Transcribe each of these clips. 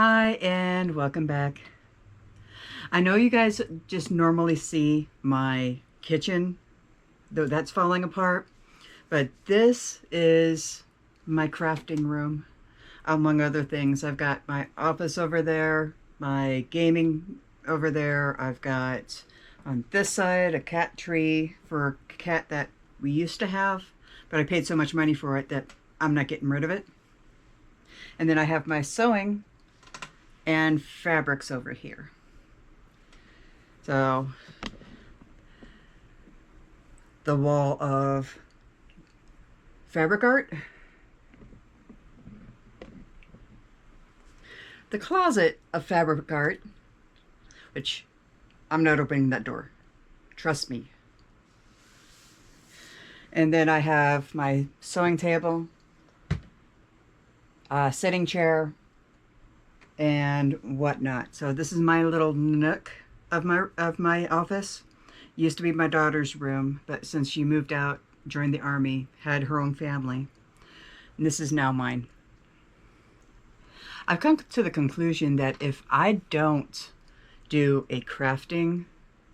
Hi and welcome back. I know you guys just normally see my kitchen, though that's falling apart, but this is my crafting room, among other things. I've got my office over there, my gaming over there. I've got on this side a cat tree for a cat that we used to have, but I paid so much money for it that I'm not getting rid of it. And then I have my sewing and fabrics over here. So the wall of fabric art, the closet of fabric art, which I'm not opening that door, trust me. And then I have my sewing table, sitting chair, and whatnot. So this is my little nook of my office. Used to be my daughter's room, but since she moved out, joined the army, had her own family, and this is now mine. I've come to the conclusion that if I don't do a crafting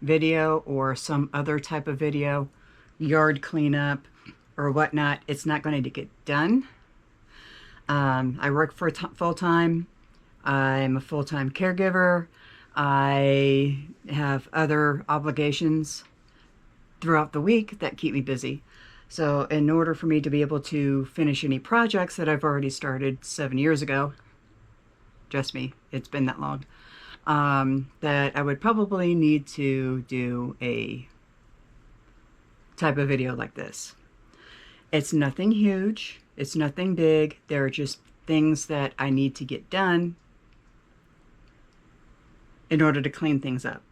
video or some other type of video, yard cleanup or whatnot, it's not going to get done. I work for full-time. I'm a full-time caregiver. I have other obligations throughout the week that keep me busy. So in order for me to be able to finish any projects that I've already started 7 years ago, trust me, it's been that long, that I would probably need to do a type of video like this. It's nothing huge. It's nothing big. There are just things that I need to get done in order to clean things up.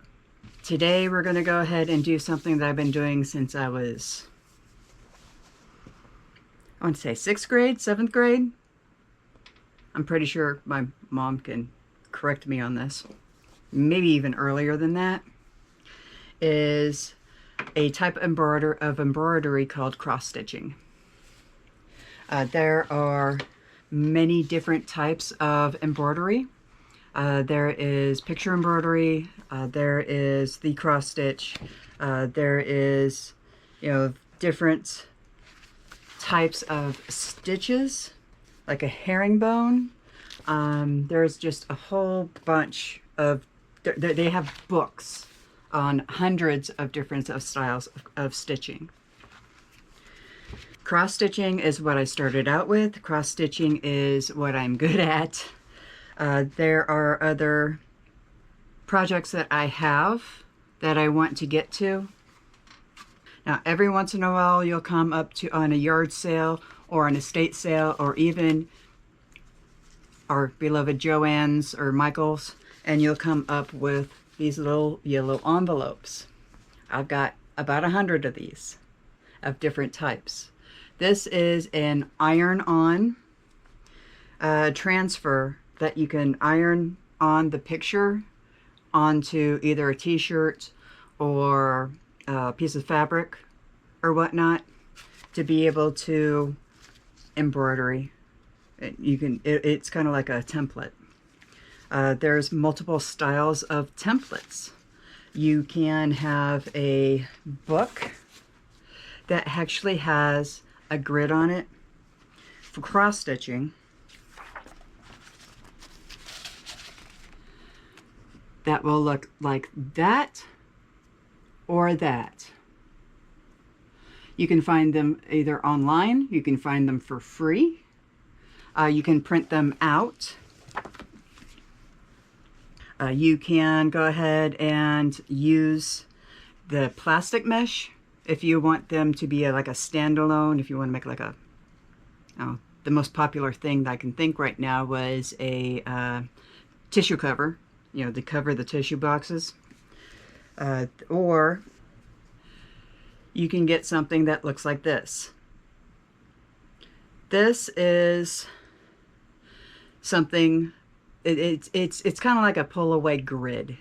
Today we're going to go ahead and do something that I've been doing since I was, I want to say 6th grade, 7th grade. I'm pretty sure my mom can correct me on this. Maybe even earlier than that. Is a type of embroidery called cross stitching. There are many different types of embroidery. There is picture embroidery, there is the cross stitch, there is, different types of stitches, like a herringbone. There's just a whole bunch of, they have books on hundreds of different styles of stitching. Cross stitching is what I started out with. Cross stitching is what I'm good at. There are other projects that I have that I want to get to. Now, every once in a while, you'll come up to on a yard sale or an estate sale or even our beloved Joann's or Michael's, and you'll come up with these little yellow envelopes. I've got about 100 of these of different types. This is an iron-on transfer that you can iron on the picture onto either a t-shirt or a piece of fabric or whatnot to be able to embroidery. It's kind of like a template. There's multiple styles of templates. You can have a book that actually has a grid on it for cross stitching. That will look like that or that. You can find them either online, you can find them for free, you can print them out. You can go ahead and use the plastic mesh if you want them to be like a standalone, if you want to make like a, the most popular thing that I can think right now was a tissue cover, to cover the tissue boxes. Or you can get something that looks like this. This is something, it's kind of like a pull-away grid.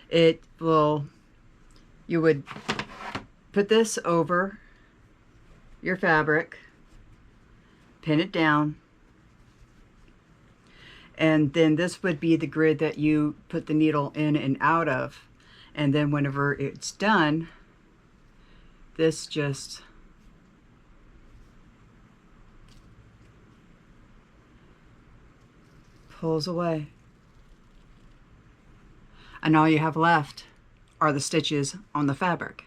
You would put this over your fabric, pin it down, And then this would be the grid that you put the needle in and out of. And then whenever it's done, this just pulls away. And all you have left are the stitches on the fabric.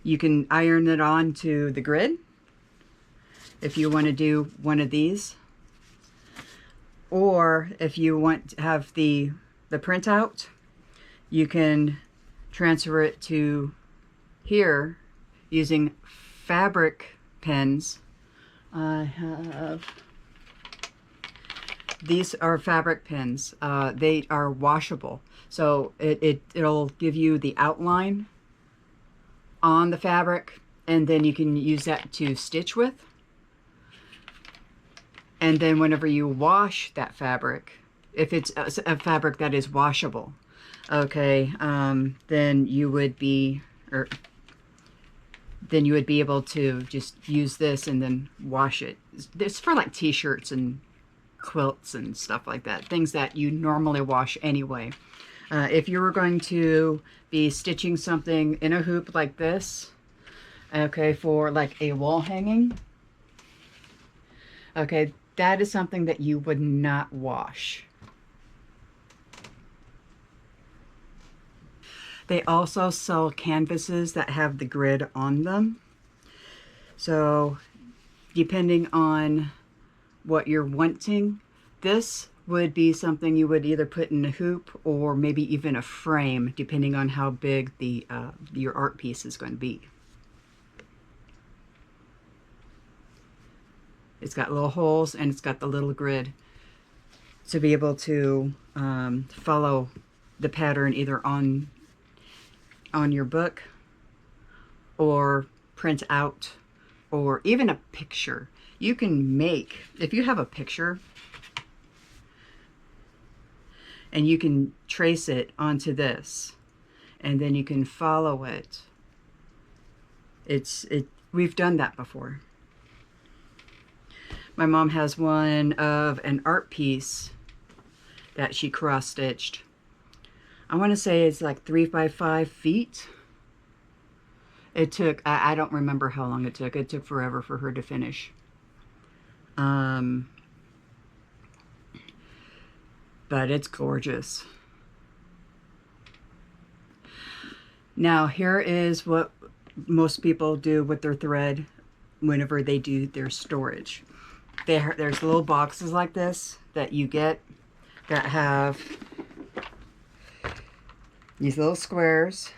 You can iron it on to the grid if you want to do one of these. Or if you want to have the printout, you can transfer it to here using fabric pins. I have, these are fabric pins. They are washable. So it'll give you the outline on the fabric, and then you can use that to stitch with. And then whenever you wash that fabric, if it's a fabric that is washable, okay, then you would be able to just use this and then wash it. It's for like t-shirts and quilts and stuff like that, things that you normally wash anyway. If you were going to be stitching something in a hoop like this, okay, for like a wall hanging, okay, that is something that you would not wash. They also sell canvases that have the grid on them. So depending on what you're wanting, this would be something you would either put in a hoop or maybe even a frame, depending on how big your art piece is going to be. It's got little holes and it's got the little grid to be able to follow the pattern either on your book or print out, or even a picture. You can make, if you have a picture and you can trace it onto this and then you can follow it. We've done that before. My mom has one of an art piece that she cross-stitched. I want to say it's like 3 by 5 feet. It took, I don't remember how long it took. It took forever for her to finish. But it's gorgeous. Now here is what most people do with their thread whenever they do their storage. There's little boxes like this that you get that have these little squares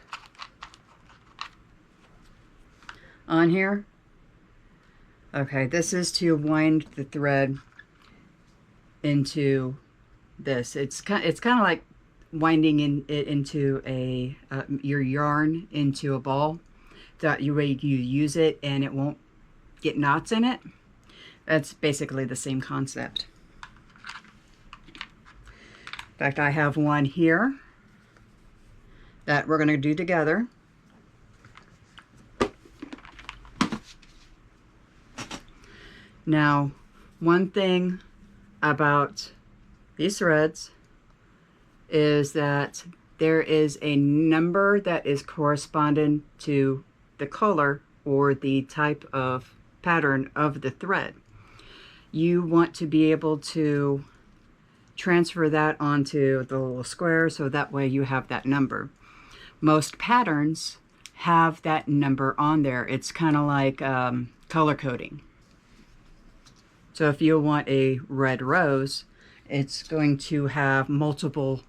on here. Okay, this is to wind the thread into this. It's kind of like winding it into your yarn into a ball. That you use it and it won't get knots in it. That's basically the same concept. In fact, I have one here that we're going to do together. Now, one thing about these threads is that there is a number that is corresponding to the color or the type of pattern of the thread. You want to be able to transfer that onto the little square so that way you have that number. Most patterns have that number on there. It's kind of like color coding. So if you want a red rose, it's going to have multiple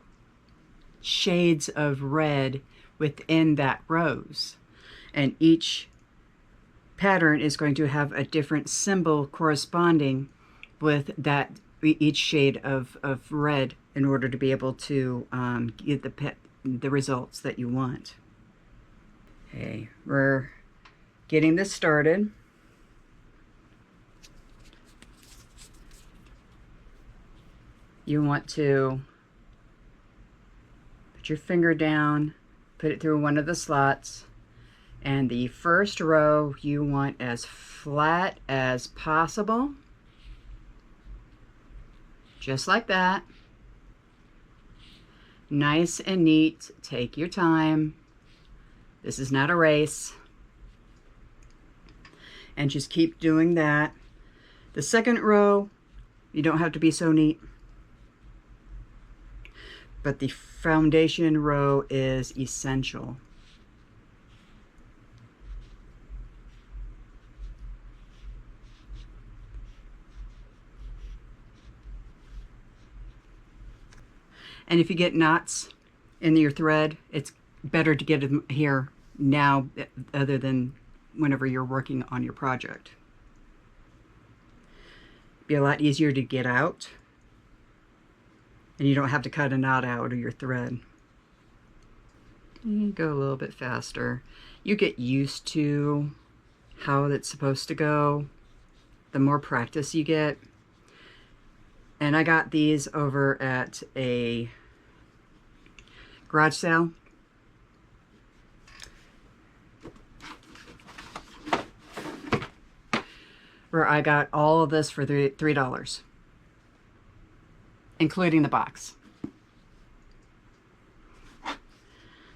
shades of red within that rose. And each pattern is going to have a different symbol corresponding with that each shade of red in order to be able to get the results that you want. Okay, we're getting this started. You want to put your finger down, put it through one of the slots, and the first row you want as flat as possible. just like that. Nice and neat. Take your time. This is not a race. And just keep doing that. The second row, you don't have to be so neat. But the foundation row is essential. And if you get knots in your thread, it's better to get them here now other than whenever you're working on your project. Be a lot easier to get out, and you don't have to cut a knot out of your thread. You go a little bit faster. You get used to how that's supposed to go the more practice you get. And I got these over at a garage sale. Where I got all of this for $3, including the box.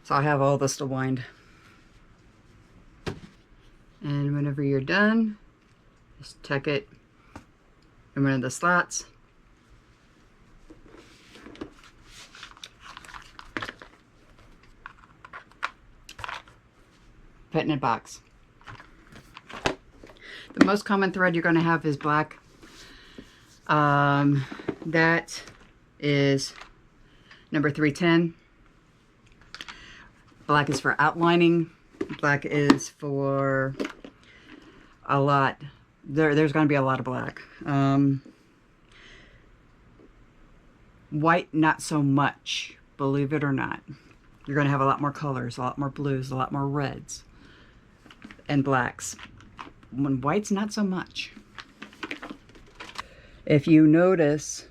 So I have all this to wind. And whenever you're done, just tuck it in one of the slots. Put it in a box. The most common thread you're going to have is black. That is number 310. Black is for outlining. Black is for a lot. There's going to be a lot of black. White, not so much, believe it or not. You're going to have a lot more colors, a lot more blues, a lot more reds and blacks. When white's not so much. If you notice,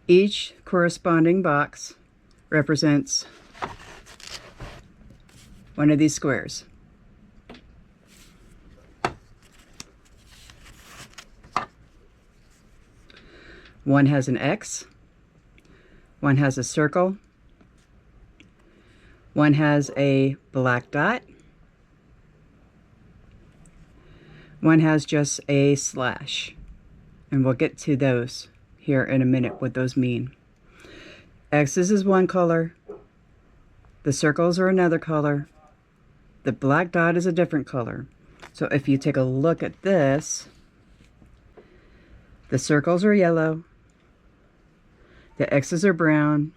each corresponding box represents one of these squares. One has an X, one has a circle, one has a black dot, one has just a slash, and we'll get to those here in a minute, what those mean. X's is one color, the circles are another color, the black dot is a different color. So if you take a look at this, the circles are yellow, the X's are brown,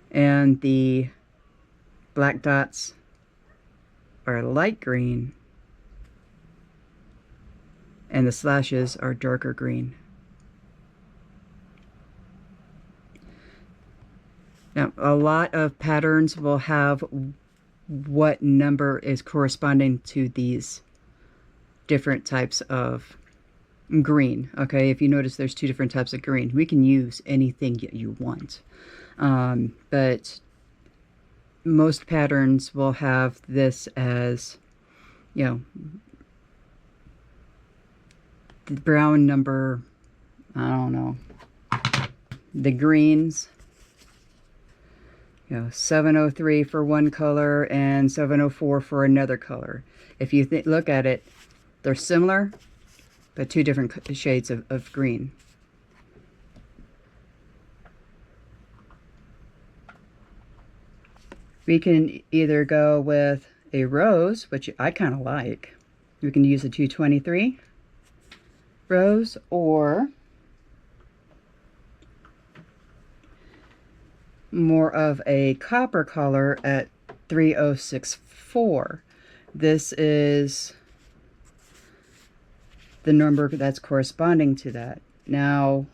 and the black dots are light green, and the slashes are darker green. Now, a lot of patterns will have what number is corresponding to these different types of green. Okay, if you notice there's two different types of green. We can use anything that you want. But most patterns will have this as, you know, the brown number, I don't know, the greens, you know, 703 for one color and 704 for another color. If you look at it, they're similar, but two different shades of green. We can either go with a rose, which I kind of like. We can use a 223 rose, or more of a copper color at 3064. This is the number that's corresponding to that. Now,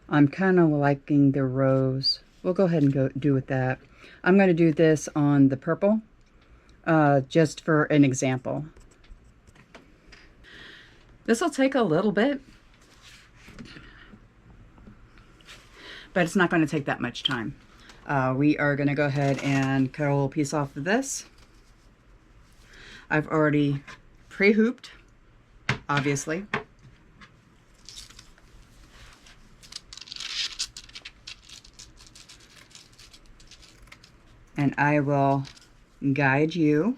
I'm kind of liking the rose. We'll go ahead and go do with that. I'm going to do this on the purple, just for an example. This will take a little bit, but it's not going to take that much time. We are going to go ahead and cut a little piece off of this. I've already pre-hooped, obviously. And I will guide you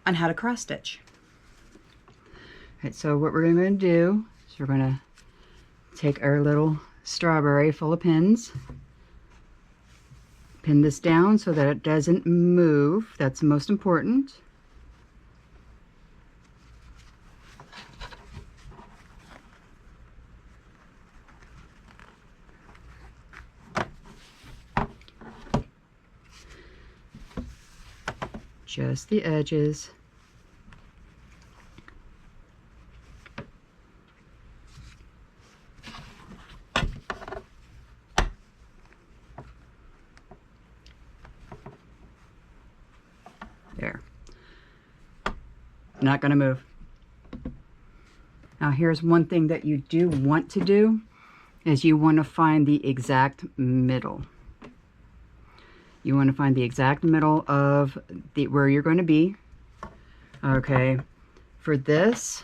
on how to cross stitch. Alright, so what we're going to do is we're going to take our little strawberry full of pins, pin this down so that it doesn't move. That's the most important. Just the edges. There. Not going to move. Now here's one thing that you do want to do is you want to find the exact middle. You want to find the exact middle of where you're going to be. Okay, for this,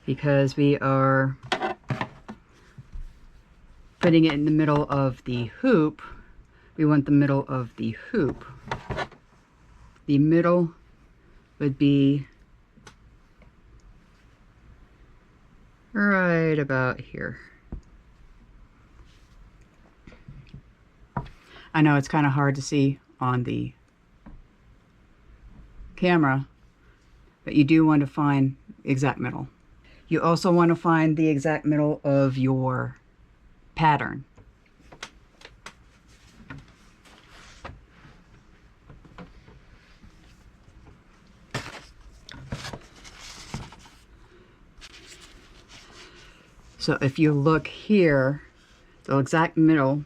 because we are putting it in the middle of the hoop, we want the middle of the hoop. The middle would be right about here. I know it's kind of hard to see on the camera, but you do want to find exact middle. You also want to find the exact middle of your pattern. So if you look here, the exact middle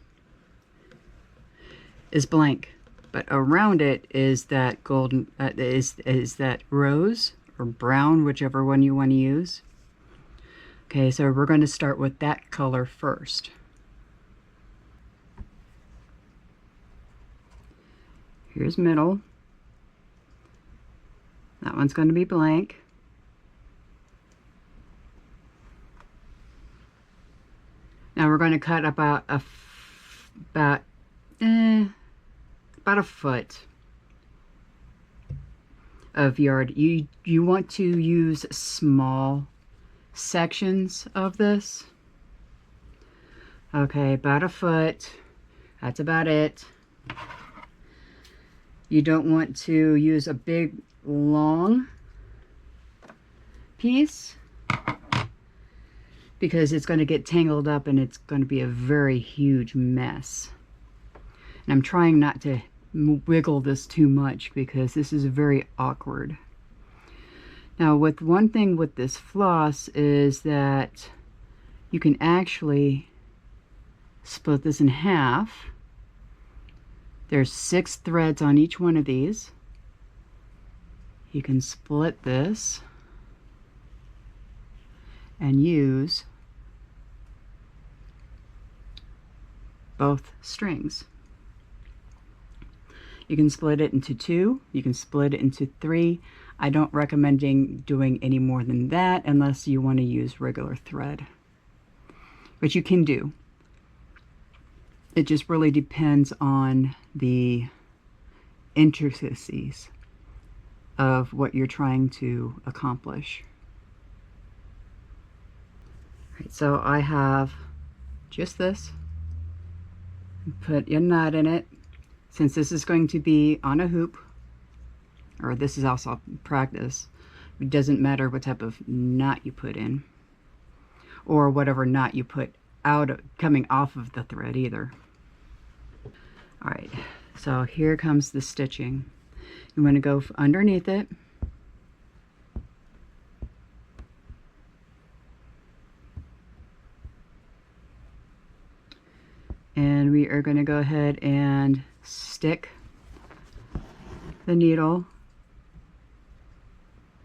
is blank, but around it is that golden, is that rose or brown, whichever one you want to use. Okay, so we're going to start with that color first. Here's middle. That one's going to be blank. Now we're going to cut about a foot of yard. You want to use small sections of this. Okay, about a foot. That's about it. You don't want to use a big long piece because it's going to get tangled up and it's going to be a very huge mess. And I'm trying not to wiggle this too much because this is very awkward. Now, with one thing with this floss is that you can actually split this in half. There's 6 threads on each one of these. You can split this and use both strings. You can split it into 2, you can split it into 3. I don't recommend doing any more than that unless you want to use regular thread, which you can do. It just really depends on the intricacies of what you're trying to accomplish. Right, so I have just this. Put a knot in it. Since this is going to be on a hoop, or this is also practice, it doesn't matter what type of knot you put in, or whatever knot you put out coming off of the thread either. Alright, so here comes the stitching. You want to go underneath it. And we are going to go ahead and stick the needle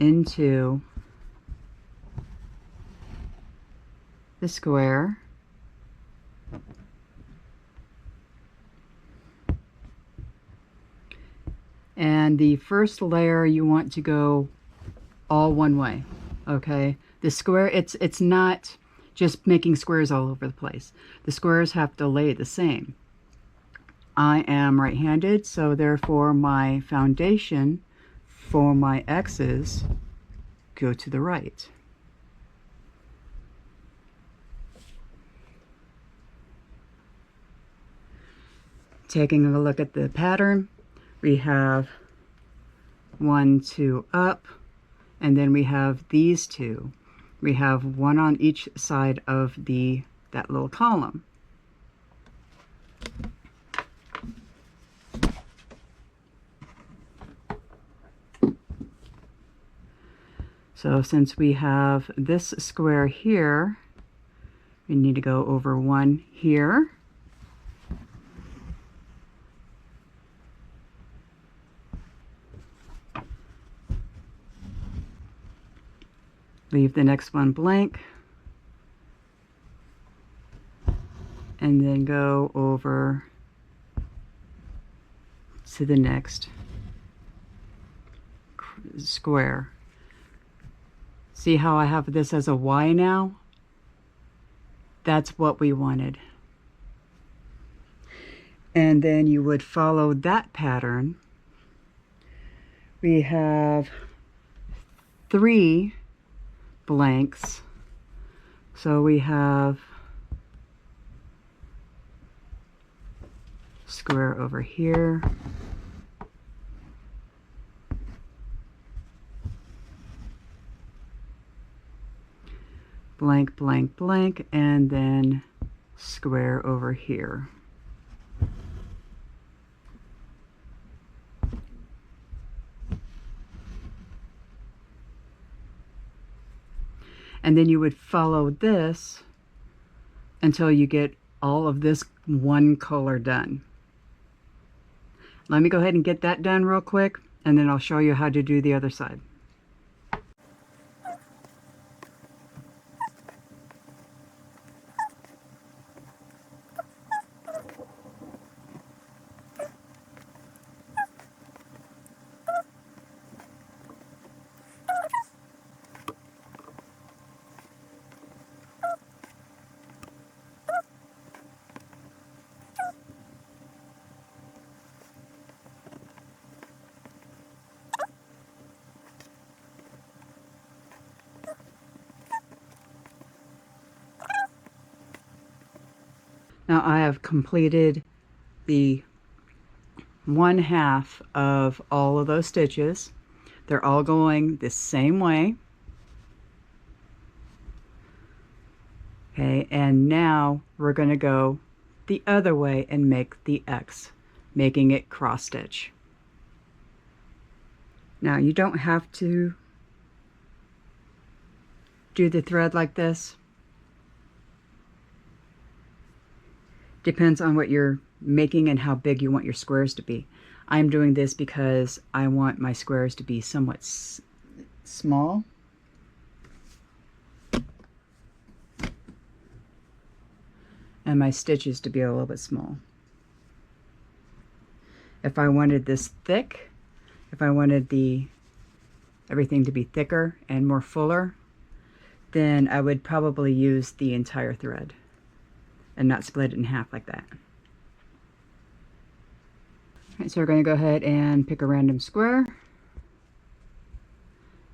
into the square. And the first layer you want to go all one way, okay? The square, it's not just making squares all over the place. The squares have to lay the same. I am right-handed, so therefore my foundation for my X's go to the right. Taking a look at the pattern, we have 1, 2 up, and then we have these two. We have one on each side of that little column. So since we have this square here, we need to go over one here. Leave the next one blank. And then go over to the next square. See how I have this as a Y now? That's what we wanted. And then you would follow that pattern. We have 3 blanks. So we have square over here. Blank, blank, blank, and then square over here. And then you would follow this until you get all of this one color done. Let me go ahead and get that done real quick, and then I'll show you how to do the other side. Now I have completed the 1/2 of all of those stitches. They're all going the same way. Okay, and now we're going to go the other way and make the X, making it cross stitch. Now you don't have to do the thread like this. Depends on what you're making and how big you want your squares to be. I'm doing this because I want my squares to be somewhat small. And my stitches to be a little bit small. If I wanted this thick, if I wanted everything to be thicker and more fuller, then I would probably use the entire thread and not split it in half like that. Alright, so we're going to go ahead and pick a random square,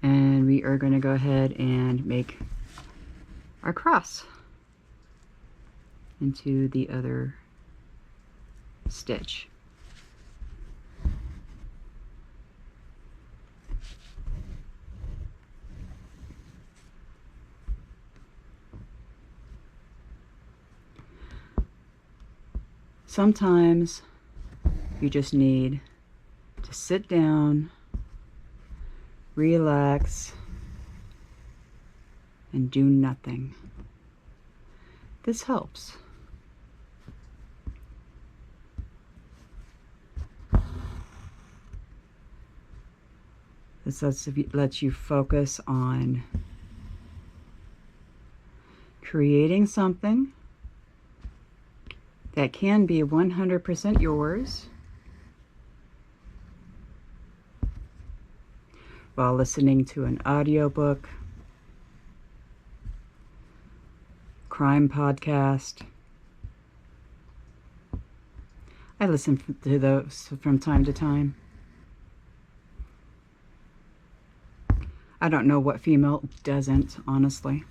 and we are going to go ahead and make our cross into the other stitch. Sometimes you just need to sit down, relax, and do nothing. This helps. This lets you focus on creating something that can be 100% yours, while listening to an audiobook, crime podcast. I listen to those from time to time. I don't know what female doesn't, honestly.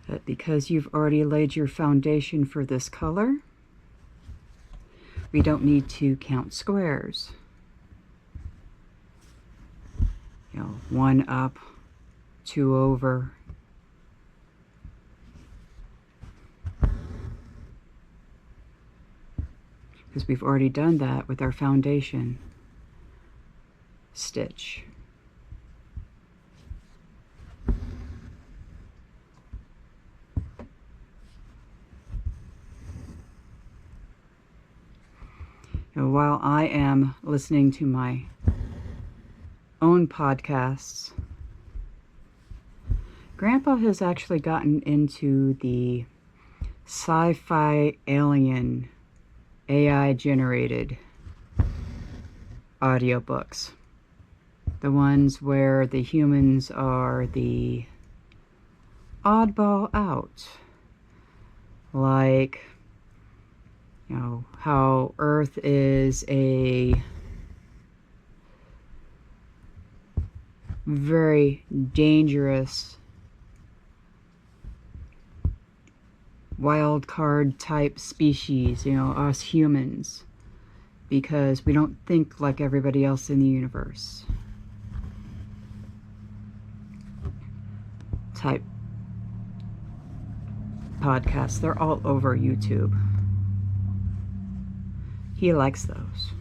But because you've already laid your foundation for this color, we don't need to count squares. You know, 1 up, 2 over. Because we've already done that with our foundation stitch. And while I am listening to my own podcasts, Grandpa has actually gotten into the sci-fi alien AI generated audiobooks. The ones where the humans are the oddball out. Like, you know, how Earth is a very dangerous wild card type species, you know, us humans, because we don't think like everybody else in the universe type podcasts. They're all over YouTube. He likes those.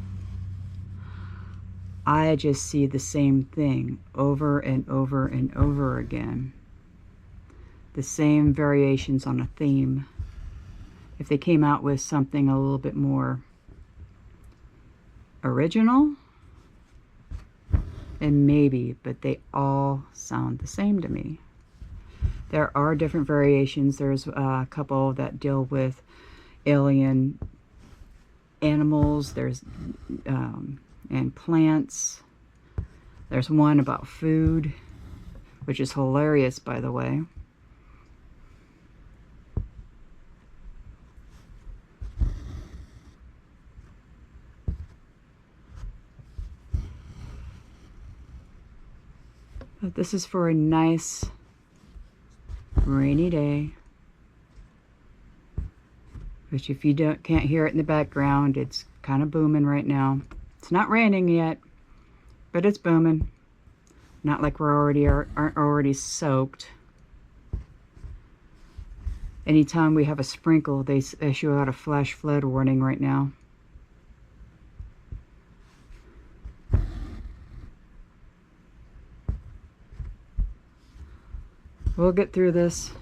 I just see the same thing over and over and over again. The same variations on a theme. If they came out with something a little bit more original, and maybe, but they all sound the same to me. There are different variations. There's a couple that deal with alien animals. There's and plants. There's one about food, which is hilarious, by the way. But this is for a nice rainy day, which if you can't hear it in the background, it's kind of booming right now. It's not raining yet, but it's booming. Not like we're aren't already soaked. Anytime we have a sprinkle, they issue out a flash flood warning right now. We'll get through this,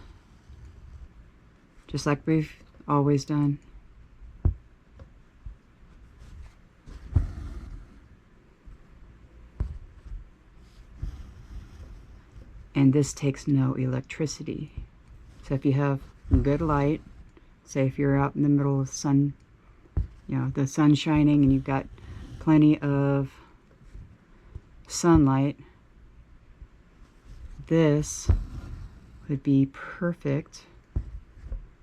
just like we've always done. And this takes no electricity. So if you have good light, say if you're out in the middle of the sun, you know, the sun shining and you've got plenty of sunlight, this would be perfect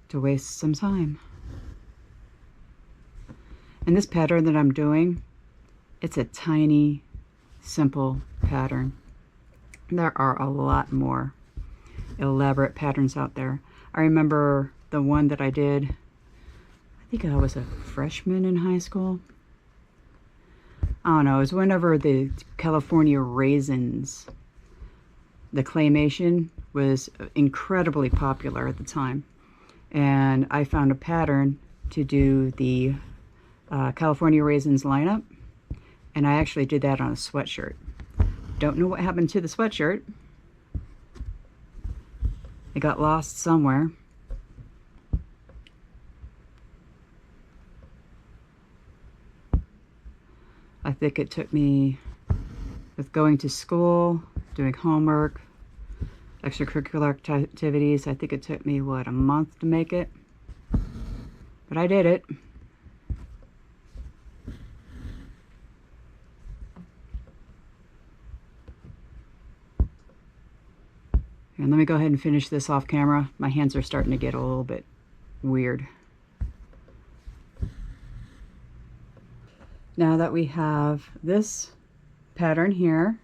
to waste some time. And this pattern that I'm doing, it's a tiny, simple pattern. There are a lot more elaborate patterns out there. I remember the one that I did, I think I was a freshman in high school. I don't know, it was whenever the California raisins, the claymation, was incredibly popular at the time. And I found a pattern to do the California raisins lineup, and I actually did that on a sweatshirt. Don't know what happened to the sweatshirt. It got lost somewhere. I think it took me, with going to school, doing homework, extracurricular activities. I think it took me, what, a month to make it? But I did it. And let me go ahead and finish this off camera. My hands are starting to get a little bit weird. Now that we have this pattern here,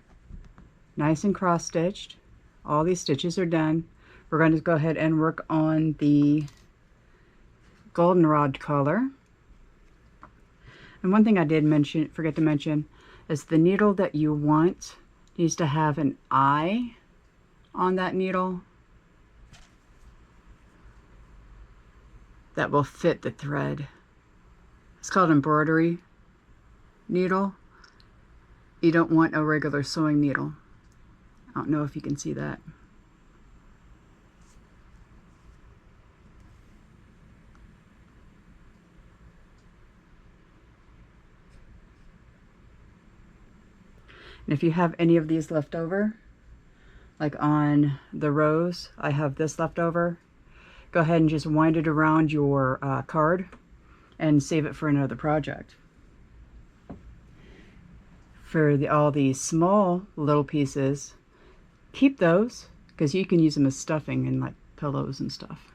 nice and cross-stitched, all these stitches are done, we're going to go ahead and work on the goldenrod color. And one thing I did forget to mention, is the needle that you want needs to have an eye on that needle that will fit the thread. It's called embroidery needle. You don't want a regular sewing needle. I don't know if you can see that. And if you have any of these left over, like on the rose, I have this left over, go ahead and just wind it around your card and save it for another project. For all these small little pieces, keep those because you can use them as stuffing in like pillows and stuff.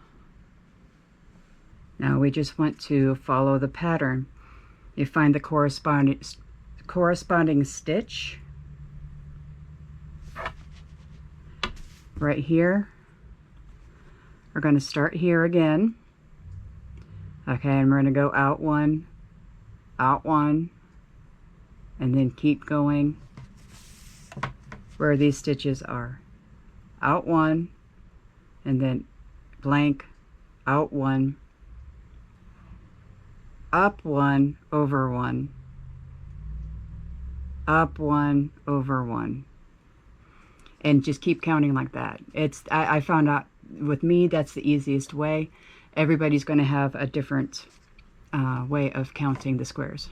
Now we just want to follow the pattern. You find the corresponding stitch right here. We're going to start here again. Okay, and we're going to go out one, and then keep going where these stitches are. Out one, and then blank, out one, up one, over one, up one, over one. And just keep counting like that. I found out with me, that's the easiest way. Everybody's going to have a different way of counting the squares.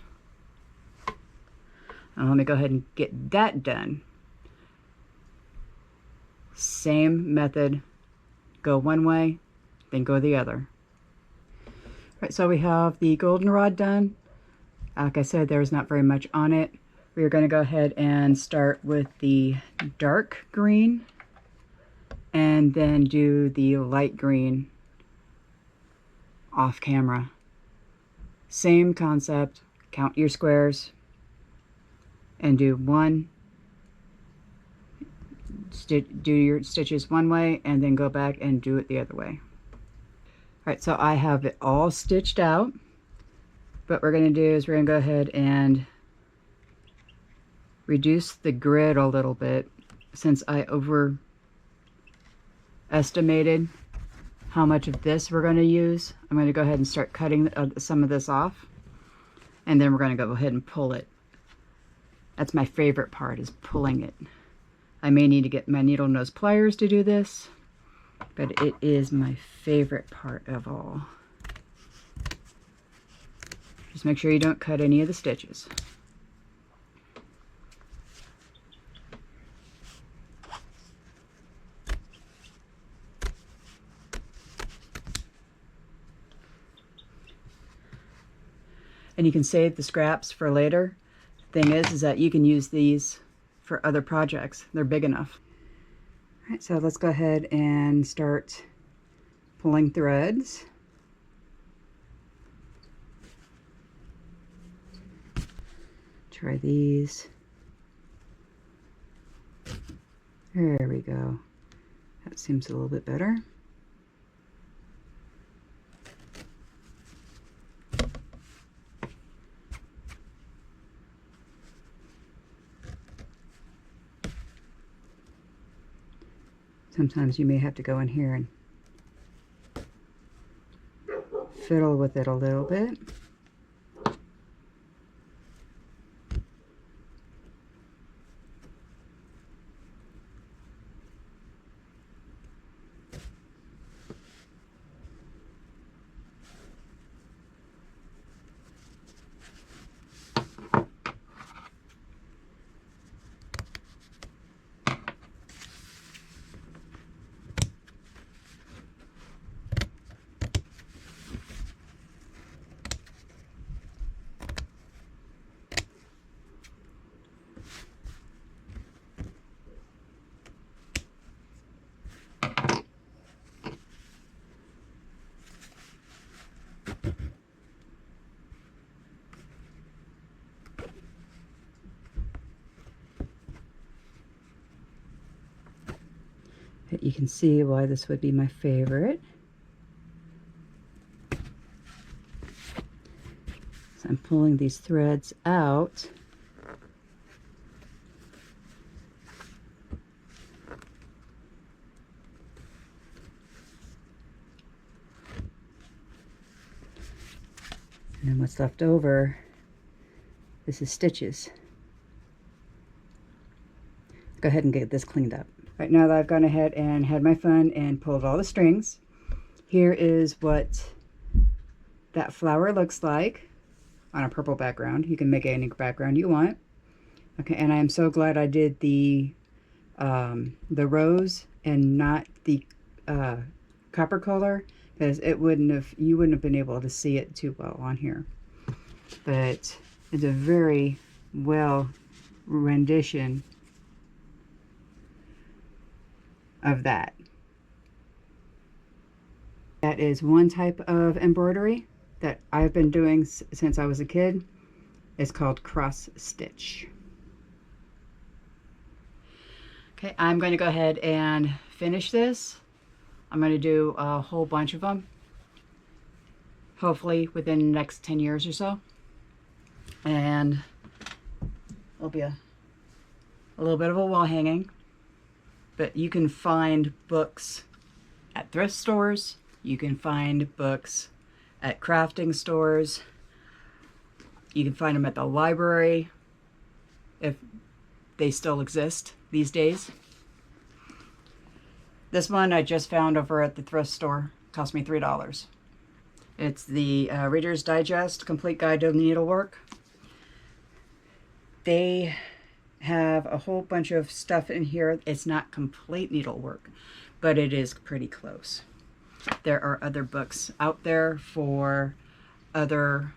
Now let me go ahead and get that done. Same method. Go one way, then go the other. All right, so we have the goldenrod done. Like I said, there's not very much on it. We're going to go ahead and start with the dark green and then do the light green off camera. Same concept. Count your squares and do one. Do your stitches one way and then go back and do it the other way. Alright, so I have it all stitched out. What we're going to do is we're going to go ahead and reduce the grid a little bit since I overestimated how much of this we're going to use. I'm going to go ahead and start cutting some of this off, and then we're going to go ahead and pull it. That's my favorite part, is pulling it. I may need to get my needle nose pliers to do this, but it is my favorite part of all. Just make sure you don't cut any of the stitches. And you can save the scraps for later. Thing is that you can use these for other projects. They're big enough. All right, so let's go ahead and start pulling threads. Try these. There we go. That seems a little bit better. Sometimes you may have to go in here and fiddle with it a little bit. But you can see why this would be my favorite. So I'm pulling these threads out. And then what's left over, this is stitches. Let's go ahead and get this cleaned up. Right now that I've gone ahead and had my fun and pulled all the strings, here is what that flower looks like on a purple background. You can make any background you want. Okay, and I am so glad I did the rose and not the copper color, because you wouldn't have been able to see it too well on here. But it's a very well rendition of that. That is one type of embroidery that I've been doing since I was a kid. It's called cross stitch. Okay, I'm going to go ahead and finish this. I'm going to do a whole bunch of them, hopefully within the next 10 years or so. And it'll be a little bit of a wall hanging. But you can find books at thrift stores. You can find books at crafting stores. You can find them at the library, if they still exist these days. This one I just found over at the thrift store. Cost me $3. It's the Reader's Digest Complete Guide to Needlework. They have a whole bunch of stuff in here. It's not complete needlework, but it is pretty close. There are other books out there for other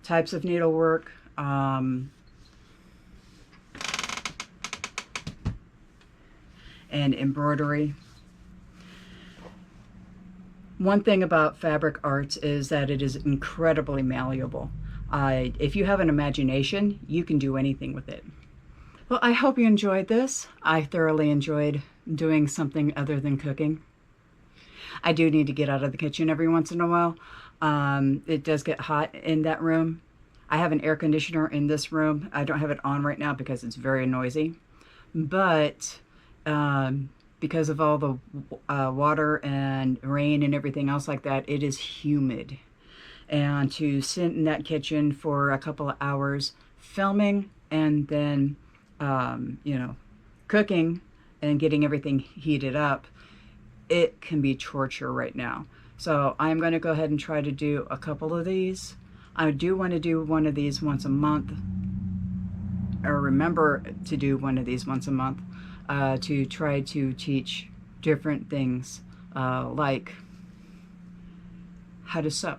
types of needlework. And embroidery. One thing about fabric arts is that it is incredibly malleable. If you have an imagination, you can do anything with it. Well, I hope you enjoyed this. I thoroughly enjoyed doing something other than cooking. I do need to get out of the kitchen every once in a while. It does get hot in that room. I have an air conditioner in this room. I don't have it on right now because it's very noisy. But because of all the water and rain and everything else like that, it is humid. And to sit in that kitchen for a couple of hours filming and then, you know, cooking and getting everything heated up, it can be torture right now. So I'm going to go ahead and try to do a couple of these. I do want to do one of these once a month, or remember to do one of these once a month, to try to teach different things, like how to sew.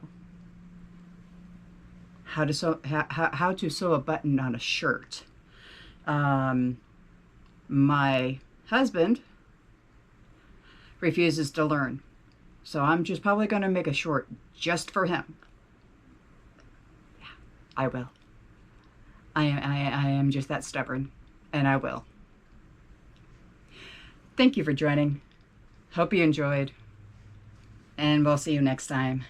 How to sew a button on a shirt. My husband refuses to learn, so I'm just probably going to make a short just for him. Yeah, I will. I am just that stubborn, and I will. Thank you for joining. Hope you enjoyed, and we'll see you next time.